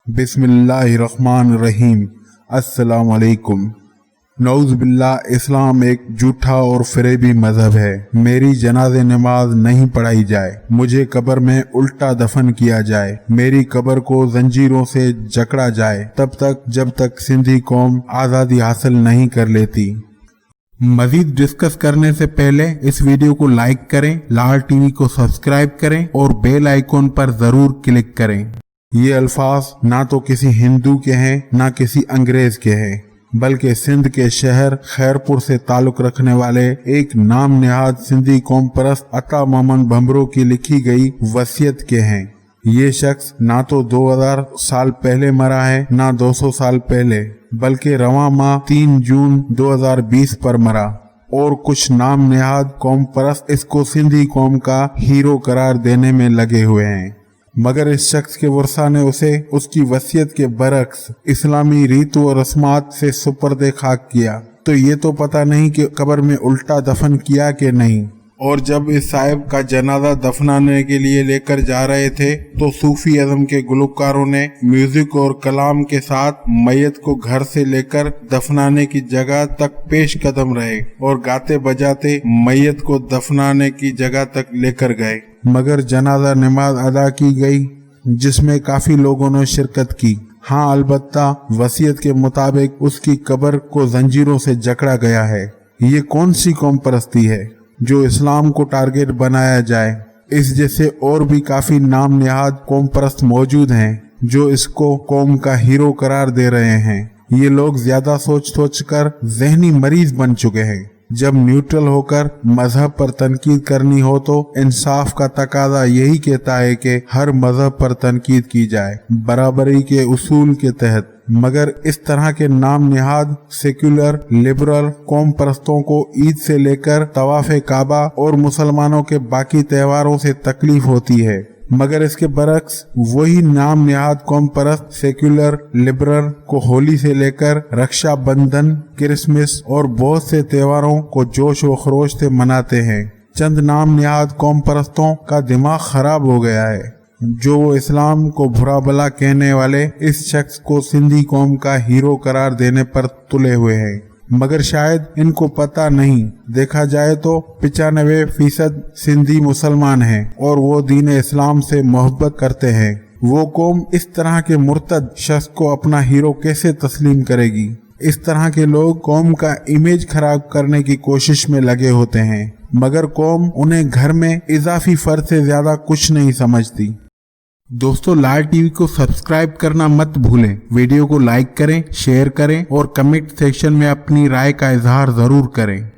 बिस्मिल्लाहिर्रहमानिर्रहीम। अस्सलाम वालेकुम। नऊज़ बिल्लाह, इस्लाम एक झूठा और फरेबी मजहब है। मेरी जनाज़े नमाज नहीं पढ़ाई जाए, मुझे कब्र में उल्टा दफन किया जाए, मेरी कब्र को जंजीरों से जकड़ा जाए तब तक जब तक सिंधी कौम आज़ादी हासिल नहीं कर लेती। मजीद डिस्कस करने से पहले इस वीडियो को लाइक करें, लाल टीवी को सब्सक्राइब करें और बेल आइकॉन पर जरूर क्लिक करें। ये अल्फाज ना तो किसी हिंदू के हैं ना किसी अंग्रेज के हैं, बल्कि सिंध के शहर खैरपुर से ताल्लुक रखने वाले एक नाम निहाद सिंधी कौम परस्त अता मोमन भंबरो की लिखी गई वसीयत के हैं। ये शख्स ना तो 2000 साल पहले मरा है ना 200 साल पहले, बल्कि रवां माह 3 जून 2020 पर मरा। और कुछ नाम निहाद कौम परस्त इसको सिंधी कौम का हीरो करार देने में लगे हुए हैं, मगर इस शख्स के वर्सा ने उसे उसकी वसीयत के बरक्स इस्लामी रीत व रस्मात से सुपर्दे खाक किया। तो ये तो पता नहीं कि कब्र में उल्टा दफन किया कि नहीं। और जब इस साहिब का जनाजा दफनाने के लिए लेकर जा रहे थे तो सूफी अज़म के गुलकारों ने म्यूजिक और कलाम के साथ मैयत को घर से लेकर दफनाने की जगह तक पेश कदम रहे और गाते बजाते मैयत को दफनाने की जगह तक लेकर गए। मगर जनाजा नमाज अदा की गई जिसमें काफी लोगों ने शिरकत की। हाँ, अलबत्ता वसीयत के मुताबिक उसकी कब्र को जंजीरों से जकड़ा गया है। ये कौन सी कौम परस्ती है जो इस्लाम को टारगेट बनाया जाए? इस जैसे और भी काफी नाम निहाद कौम परस्त मौजूद हैं जो इसको कौम का हीरो करार दे रहे हैं। ये लोग ज्यादा सोच कर जहनी मरीज बन चुके हैं। जब न्यूट्रल होकर मजहब पर तनकीद करनी हो तो इंसाफ का तकाजा यही कहता है कि हर मजहब पर तनकीद की जाए बराबरी के उसूल के तहत। मगर इस तरह के नाम निहाद सेक्युलर लिबरल कौम परस्तों को ईद से लेकर तवाफ़े काबा और मुसलमानों के बाकी त्योहारों से तकलीफ होती है, मगर इसके बरक्स वही नाम निहाद कौम परस्त सेक्युलर लिबरल को होली से लेकर रक्षा बंधन, क्रिसमस और बहुत से त्योहारों को जोश व खरोश से मनाते हैं। चंद नाम निहाद कौम परस्तों का दिमाग खराब हो गया है जो वो इस्लाम को बुरा भला कहने वाले इस शख्स को सिंधी कौम का हीरो करार देने पर तुले हुए हैं। मगर शायद इनको पता नहीं, देखा जाए तो 95% सिंधी मुसलमान हैं और वो दीन इस्लाम से मोहब्बत करते हैं। वो कौम इस तरह के मुर्तद शख्स को अपना हीरो कैसे तस्लीम करेगी? इस तरह के लोग कौम का इमेज खराब करने की कोशिश में लगे होते हैं, मगर कौम उन्हें घर में इजाफी फर्ज से ज्यादा कुछ नहीं समझती। दोस्तों, लाल टीवी को सब्सक्राइब करना मत भूलें। वीडियो को लाइक करें, शेयर करें और कमेंट सेक्शन में अपनी राय का इजहार जरूर करें।